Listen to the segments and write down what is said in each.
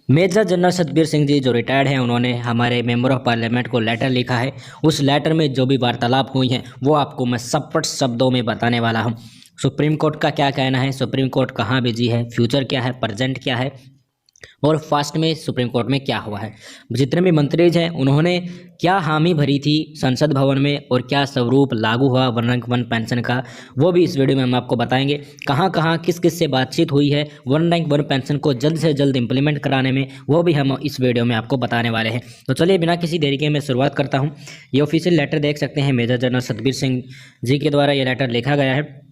Major general Satbir Singh ji जो retired हैं, उन्होंने हमारे मेंबर ऑफ पार्लियामेंट को लेटर लिखा है। उस लेटर में जो भी वार्तालाप हुई हैं वो आपको मैं सपट शब्दों में बताने वाला हूं। सुप्रीम कोर्ट का क्या कहना है, सुप्रीम कोर्ट कहाँ बिजी है, फ्यूचर क्या है, प्रेजेंट क्या है और फास्ट में सुप्रीम कोर्ट में क्या हुआ है। जितने भी मंत्रीज हैं उन्होंने क्या हामी भरी थी संसद भवन में और क्या स्वरूप लागू हुआ वन रैंक वन पेंशन का, वो भी इस वीडियो में हम आपको बताएंगे। कहाँ कहाँ किस किस से बातचीत हुई है वन रैंक वन पेंशन को जल्द से जल्द इंप्लीमेंट कराने में, वो भी हम इस वीडियो में आपको बताने वाले हैं। तो चलिए बिना किसी देरी के मैं शुरुआत करता हूँ। ये ऑफिशियल लेटर देख सकते हैं, मेजर जनरल सतबीर सिंह जी के द्वारा ये लेटर लिखा गया है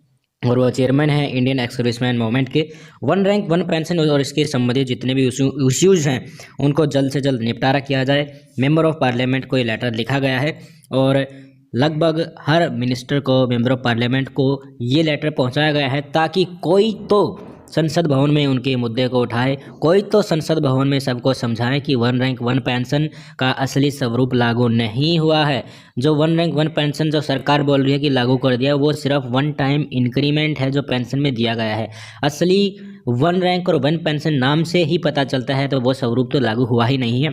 और वो चेयरमैन है इंडियन एक्स सर्विसमैन मूवमेंट के। वन रैंक वन पेंशन और इसके संबंधित जितने भी इश्यूज हैं उनको जल्द से जल्द निपटारा किया जाए। मेंबर ऑफ पार्लियामेंट को ये लेटर लिखा गया है और लगभग हर मिनिस्टर को, मेंबर ऑफ पार्लियामेंट को ये लेटर पहुंचाया गया है ताकि कोई तो संसद भवन में उनके मुद्दे को उठाए, कोई तो संसद भवन में सबको समझाए कि वन रैंक वन पेंशन का असली स्वरूप लागू नहीं हुआ है। जो वन रैंक वन पेंशन जो सरकार बोल रही है कि लागू कर दिया, वो सिर्फ वन टाइम इंक्रीमेंट है जो पेंशन में दिया गया है। असली वन रैंक और वन पेंशन नाम से ही पता चलता है, तो वो स्वरूप तो लागू हुआ ही नहीं है।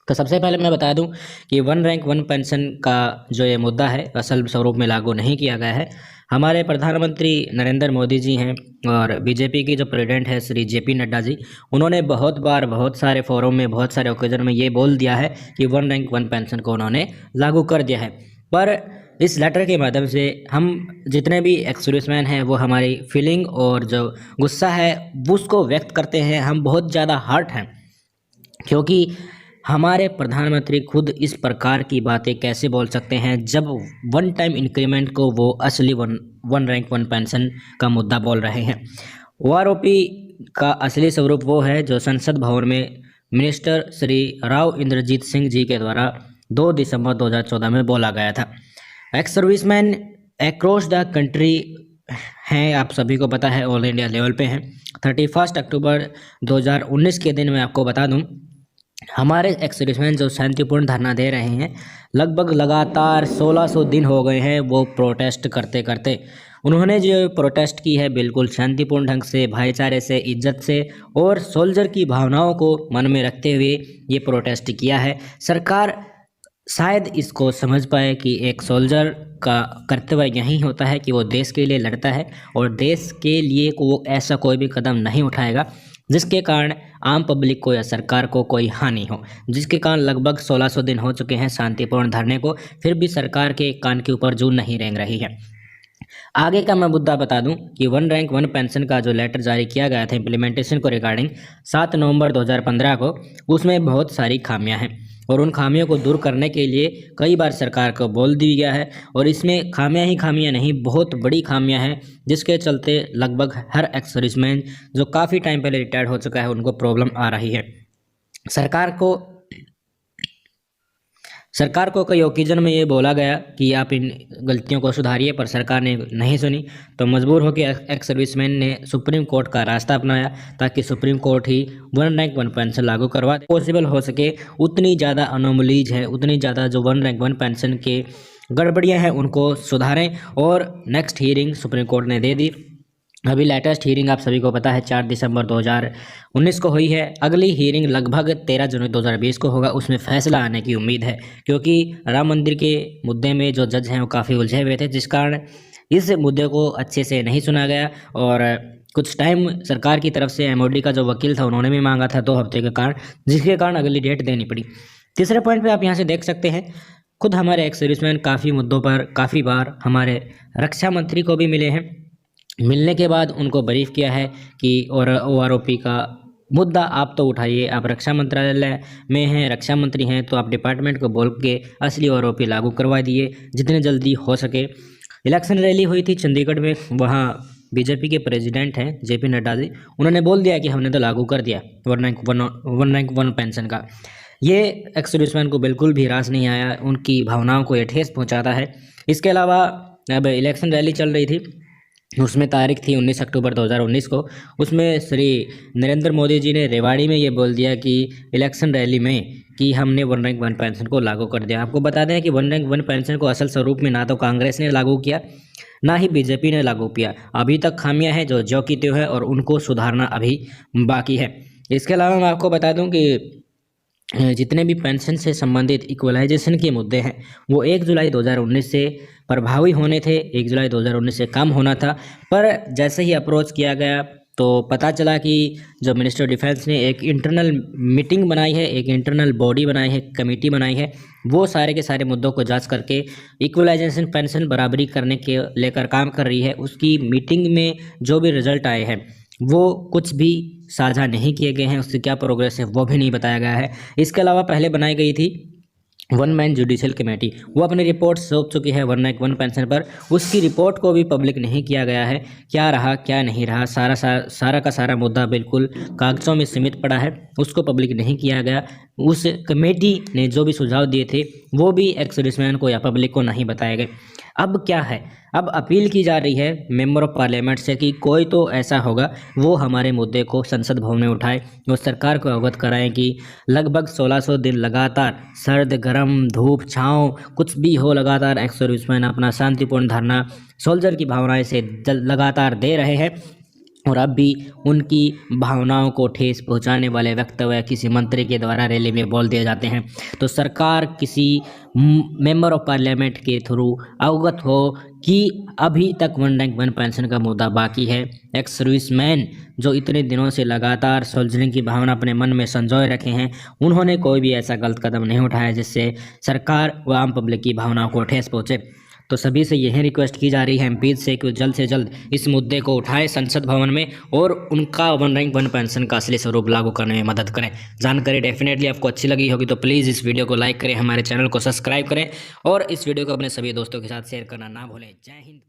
तो सबसे पहले मैं बता दूं कि वन रैंक वन पेंशन का जो ये मुद्दा है असल स्वरूप में लागू नहीं किया गया है। हमारे प्रधानमंत्री नरेंद्र मोदी जी हैं और बीजेपी की जो प्रेसिडेंट है श्री जेपी नड्डा जी, उन्होंने बहुत बार, बहुत सारे फोरम में, बहुत सारे ओकेजन में ये बोल दिया है कि वन रैंक वन पेंशन को उन्होंने लागू कर दिया है। पर इस लेटर के माध्यम से हम जितने भी एक्स सर्विसमैन हैं वो हमारी फीलिंग और जो गुस्सा है उसको व्यक्त करते हैं। हम बहुत ज़्यादा हर्ट हैं क्योंकि हमारे प्रधानमंत्री खुद इस प्रकार की बातें कैसे बोल सकते हैं जब वन टाइम इंक्रीमेंट को वो असली वन रैंक वन पेंशन का मुद्दा बोल रहे हैं। ओआरओपी का असली स्वरूप वो है जो संसद भवन में मिनिस्टर श्री राव इंद्रजीत सिंह जी के द्वारा 2 दिसंबर 2014 में बोला गया था। Ex serviceman across the country हैं, आप सभी को पता है, ऑल इंडिया लेवल पे हैं। 31 अक्टूबर 2019 के दिन मैं आपको बता दूं, हमारे एक्स सर्विसमैन जो शांतिपूर्ण धरना दे रहे हैं, लगभग लगातार 1600 दिन हो गए हैं वो प्रोटेस्ट करते करते। उन्होंने जो प्रोटेस्ट की है बिल्कुल शांतिपूर्ण ढंग से, भाईचारे से, इज्जत से और सोल्जर की भावनाओं को मन में रखते हुए ये प्रोटेस्ट किया है। सरकार शायद इसको समझ पाए कि एक सोल्जर का कर्तव्य यही होता है कि वो देश के लिए लड़ता है और देश के लिए वो ऐसा कोई भी कदम नहीं उठाएगा जिसके कारण आम पब्लिक को या सरकार को कोई हानि हो। जिसके कारण लगभग 1600 दिन हो चुके हैं शांतिपूर्ण धरने को, फिर भी सरकार के कान के ऊपर जूं नहीं रेंग रही है। आगे का मैं मुद्दा बता दूं कि वन रैंक वन पेंशन का जो लेटर जारी किया गया था इम्प्लीमेंटेशन को रिगार्डिंग 7 नवंबर 2015 को, उसमें बहुत सारी खामियां हैं और उन खामियों को दूर करने के लिए कई बार सरकार को बोल दिया गया है और इसमें खामियां ही खामियां नहीं, बहुत बड़ी खामियां हैं जिसके चलते लगभग हर एक्स सर्विसमैन जो काफ़ी टाइम पहले रिटायर्ड हो चुका है उनको प्रॉब्लम आ रही है। सरकार को कई ओकेजन में ये बोला गया कि आप इन गलतियों को सुधारिए, पर सरकार ने नहीं सुनी, तो मजबूर होकर एक्स सर्विसमैन ने सुप्रीम कोर्ट का रास्ता अपनाया ताकि सुप्रीम कोर्ट ही वन रैंक वन पेंशन लागू करवा दे। पॉसिबल हो सके उतनी ज़्यादा अनोमलीज है, उतनी ज़्यादा जो वन रैंक वन पेंशन के गड़बड़ियाँ हैं उनको सुधारें और नेक्स्ट हियरिंग सुप्रीम कोर्ट ने दे दी। अभी लेटेस्ट हियरिंग आप सभी को पता है 4 दिसंबर 2019 को हुई है। अगली हियरिंग लगभग 13 जनवरी 2020 को होगा, उसमें फैसला आने की उम्मीद है क्योंकि राम मंदिर के मुद्दे में जो जज हैं वो काफ़ी उलझे हुए थे, जिस कारण इस मुद्दे को अच्छे से नहीं सुना गया और कुछ टाइम सरकार की तरफ से एमओडी का जो वकील था उन्होंने भी मांगा था 2 हफ्ते के कारण, जिसके कारण अगली डेट देनी पड़ी। तीसरे पॉइंट पर आप यहाँ से देख सकते हैं, खुद हमारे एक्स सर्विसमैन काफ़ी मुद्दों पर काफ़ी बार हमारे रक्षा मंत्री को भी मिले हैं। मिलने के बाद उनको ब्रीफ किया है कि और ओआरओपी का मुद्दा आप तो उठाइए, आप रक्षा मंत्रालय में हैं, रक्षा मंत्री हैं, तो आप डिपार्टमेंट को बोल के असली ओआरओपी लागू करवा दिए जितने जल्दी हो सके। इलेक्शन रैली हुई थी चंडीगढ़ में, वहाँ बीजेपी के प्रेसिडेंट हैं जेपी नड्डा जी, उन्होंने बोल दिया कि हमने तो लागू कर दिया वन रैंक वन पेंशन का। ये एक्स सर्विसमैन को बिल्कुल भी रास नहीं आया, उनकी भावनाओं को ये ठेस पहुँचाता है। इसके अलावा अब इलेक्शन रैली चल रही थी, उसमें तारीख थी 19 अक्टूबर 2019 को, उसमें श्री नरेंद्र मोदी जी ने रेवाड़ी में ये बोल दिया कि इलेक्शन रैली में कि हमने वन रैंक वन पेंशन को लागू कर दिया। आपको बता दें कि वन रैंक वन पेंशन को असल स्वरूप में ना तो कांग्रेस ने लागू किया ना ही बीजेपी ने लागू किया। अभी तक खामियां हैं जो की त्यों है और उनको सुधारना अभी बाकी है। इसके अलावा मैं आपको बता दूं कि जितने भी पेंशन से संबंधित इक्वलाइजेशन के मुद्दे हैं वो 1 जुलाई 2019 से प्रभावी होने थे, 1 जुलाई 2019 से कम होना था। पर जैसे ही अप्रोच किया गया तो पता चला कि जो मिनिस्टर डिफेंस ने एक इंटरनल मीटिंग बनाई है, एक इंटरनल बॉडी बनाई है, कमेटी बनाई है, वो सारे के सारे मुद्दों को जांच करके इक्वलाइजेशन पेंशन बराबरी करने के लेकर काम कर रही है। उसकी मीटिंग में जो भी रिजल्ट आए हैं वो कुछ भी साझा नहीं किए गए हैं, उससे क्या प्रोग्रेस है वो भी नहीं बताया गया है। इसके अलावा पहले बनाई गई थी 1 मैन जुडिशियल कमेटी, वो अपनी रिपोर्ट सौंप चुकी है 1 रैंक 1 पेंशन पर। उसकी रिपोर्ट को भी पब्लिक नहीं किया गया है, क्या रहा क्या नहीं रहा, सारा का सारा मुद्दा बिल्कुल कागजों में सीमित पड़ा है, उसको पब्लिक नहीं किया गया। उस कमेटी ने जो भी सुझाव दिए थे वो भी एक्स सर्विसमैन को या पब्लिक को नहीं बताए गए। अब क्या है, अब अपील की जा रही है मेंबर ऑफ पार्लियामेंट से कि कोई तो ऐसा होगा वो हमारे मुद्दे को संसद भवन में उठाए, वो सरकार को अवगत कराएं कि लगभग 1600 दिन लगातार सर्द गर्म धूप छाँव कुछ भी हो, लगातार एक्स सर्विसमैन अपना शांतिपूर्ण धरना सोल्जर की भावनाएं से लगातार दे रहे हैं और अब भी उनकी भावनाओं को ठेस पहुंचाने वाले वक्तव्य किसी मंत्री के द्वारा रैली में बोल दिए जाते हैं। तो सरकार किसी मेंबर ऑफ पार्लियामेंट के थ्रू अवगत हो कि अभी तक 1 रैंक 1 पेंशन का मुद्दा बाकी है। एक्स सर्विसमैन जो इतने दिनों से लगातार सोल्जरिंग की भावना अपने मन में संजोए रखे हैं, उन्होंने कोई भी ऐसा गलत कदम नहीं उठाया जिससे सरकार व आम पब्लिक की भावनाओं को ठेस पहुँचे। तो सभी से यही रिक्वेस्ट की जा रही है एमपीज से कि जल्द से जल्द इस मुद्दे को उठाएं संसद भवन में और उनका 1 रैंक 1 पेंशन का असली स्वरूप लागू करने में मदद करें। जानकारी डेफिनेटली आपको अच्छी लगी होगी तो प्लीज़ इस वीडियो को लाइक करें, हमारे चैनल को सब्सक्राइब करें और इस वीडियो को अपने सभी दोस्तों के साथ शेयर करना ना भूलें। जय हिंद।